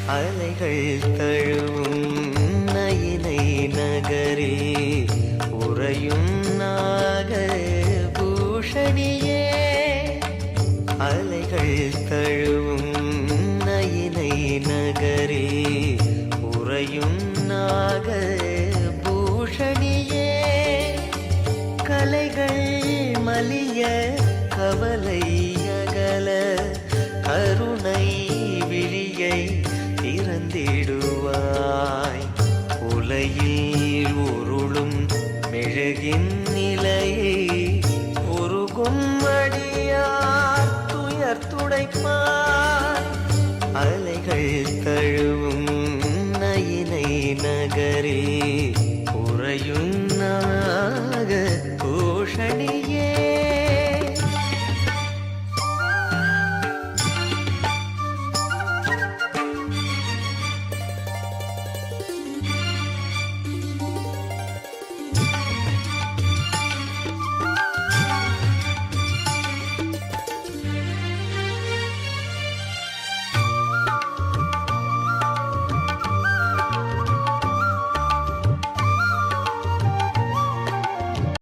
அலைகள் தழுவும் நயிலை நகரில் உறையும் நாக பூஷணியே. அலைகள் தழுவும் நயிலை நகரில் உறையும் நாக பூஷணியே. கலைகள் மலிய